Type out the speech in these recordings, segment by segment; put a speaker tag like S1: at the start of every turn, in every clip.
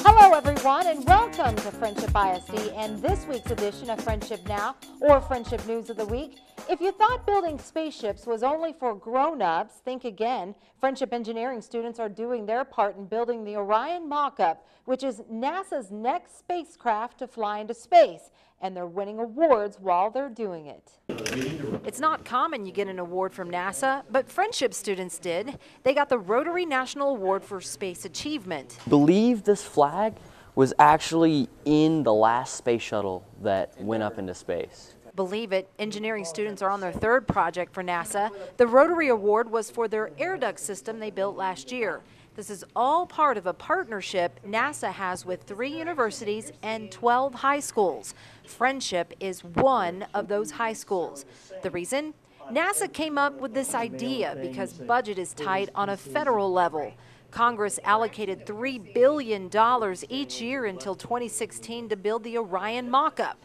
S1: Hello everyone and welcome to Friendship ISD and this week's edition of Friendship Now, or Friendship News of the Week. If you thought building spaceships was only for grown-ups, think again. Friendship engineering students are doing their part in building the Orion mock-up, which is NASA's next spacecraft to fly into space, and they're winning awards while they're doing it. It's not common you get an award from NASA, but Friendship students did. They got the Rotary National Award for Space Achievement.
S2: Believe this flag was actually in the last space shuttle that went up into space.
S1: Believe it, engineering students are on their third project for NASA. The Rotary Award was for their air duct system they built last year. This is all part of a partnership NASA has with 3 universities and 12 high schools. Friendship is one of those high schools. The reason? NASA came up with this idea because budget is tight on a federal level. Congress allocated $3 billion each year until 2016 to build the Orion mock-up.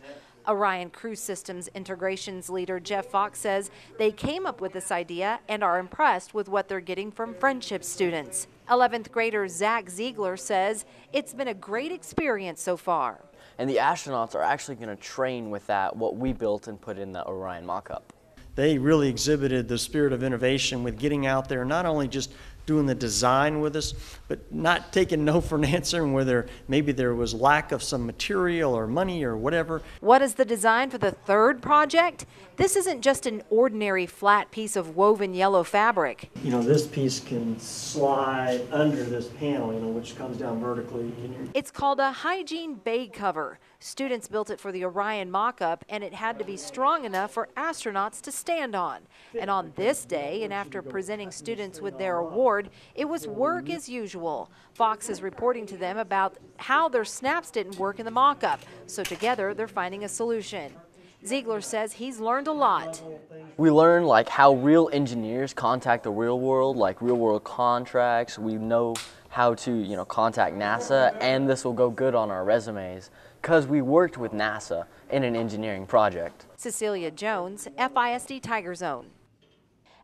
S1: Orion Crew Systems Integrations leader Jeff Fox says they came up with this idea and are impressed with what they're getting from Friendship students. 11th grader Zach Ziegler says it's been a great experience so far.
S2: And the astronauts are actually going to train with that, what we built and put in the Orion mock-up.
S3: They really exhibited the spirit of innovation with getting out there, not only just doing the design with us, but not taking no for an answer and where maybe there was lack of some material or money or whatever.
S1: What is the design for the third project? This isn't just an ordinary flat piece of woven yellow fabric.
S3: You know, this piece can slide under this panel, which comes down vertically.
S1: It's called a hygiene bay cover. Students built it for the Orion mock-up, and it had to be strong enough for astronauts to stand on. And on this day, and after presenting students with their award, it was work as usual. Fox is reporting to them about how their snaps didn't work in the mock-up, so together they're finding a solution. Ziegler says he's learned a lot.
S2: We learned like how real engineers contact the real world, like real world contracts. We know how to, contact NASA, and this will go good on our resumes because we worked with NASA in an engineering project.
S1: Cecilia Jones, FISD Tiger Zone.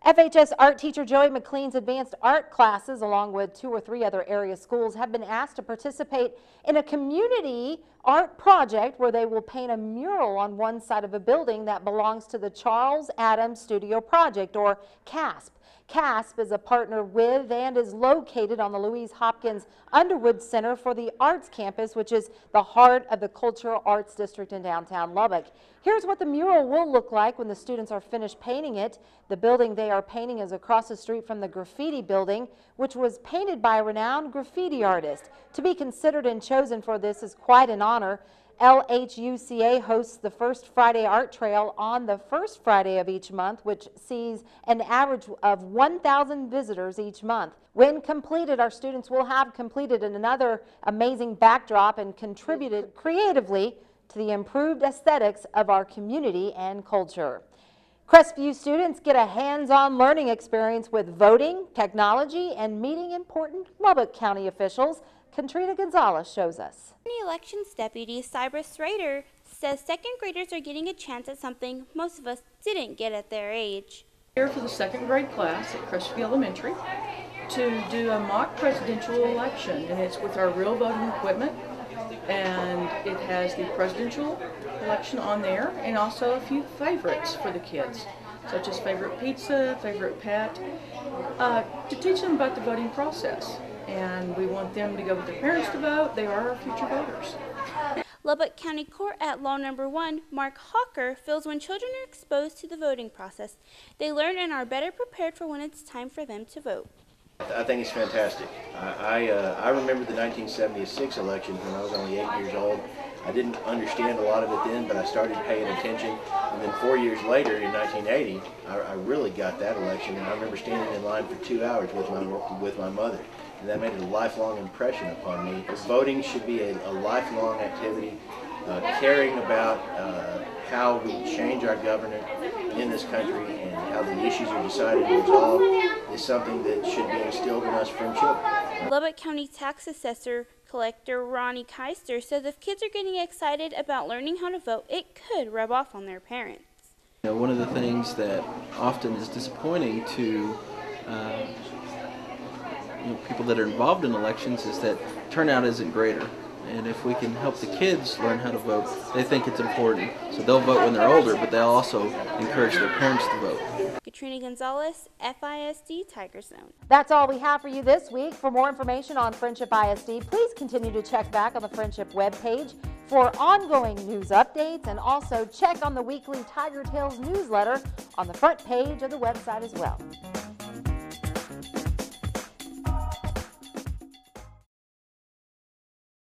S1: FHS art teacher Joey McLean's advanced art classes, along with 2 or 3 other area schools, have been asked to participate in a community art project where they will paint a mural on one side of a building that belongs to the Charles Adams Studio Project, or CASP. CASP is a partner with and is located on the Louise Hopkins Underwood Center for the Arts Campus, which is the heart of the Cultural Arts District in downtown Lubbock. Here's what the mural will look like when the students are finished painting it. The building they are painting is across the street from the graffiti building, which was painted by a renowned graffiti artist. To be considered and chosen for this is quite an honor. LHUCA hosts the First Friday Art Trail on the first Friday of each month, which sees an average of 1,000 visitors each month. When completed, our students will have completed another amazing backdrop and contributed creatively to the improved aesthetics of our community and culture. Crestview students get a hands-on learning experience with voting, technology, and meeting important Lubbock County officials. Contrita Gonzalez shows us.
S4: County Elections Deputy Cyrus Rader says second graders are getting a chance at something most of us didn't get at their age.
S5: Here for the second grade class at Crestview Elementary to do a mock presidential election, and it's with our real voting equipment, and it has the presidential election on there and also a few favorites for the kids, such as favorite pizza, favorite pet, to teach them about the voting process. And we want them to go with their parents to vote. They are our future voters.
S4: Lubbock County Court at Law Number 1, Mark Hawker, feels when children are exposed to the voting process, they learn and are better prepared for when it's time for them to vote.
S6: I think it's fantastic. I remember the 1976 election when I was only 8 years old. I didn't understand a lot of it then, but I started paying attention. And then 4 years later, in 1980, I really got that election. And I remember standing in line for 2 hours with my mother. And that made a lifelong impression upon me. Voting should be a lifelong activity. Caring about how we change our government in this country and how the issues are decided and resolved is something that should be instilled in us from children.
S4: Lubbock County Tax Assessor Collector Ronnie Keister says if kids are getting excited about learning how to vote, it could rub off on their parents.
S7: One of the things that often is disappointing to people that are involved in elections is that turnout isn't greater. And if we can help the kids learn how to vote, they think it's important. So they'll vote when they're older, but they'll also encourage their parents to vote.
S4: Katrina Gonzalez, FISD Tiger Zone.
S1: That's all we have for you this week. For more information on Friendship ISD, please continue to check back on the Friendship webpage for ongoing news updates, and also check on the weekly Tiger Tales newsletter on the front page of the website as well.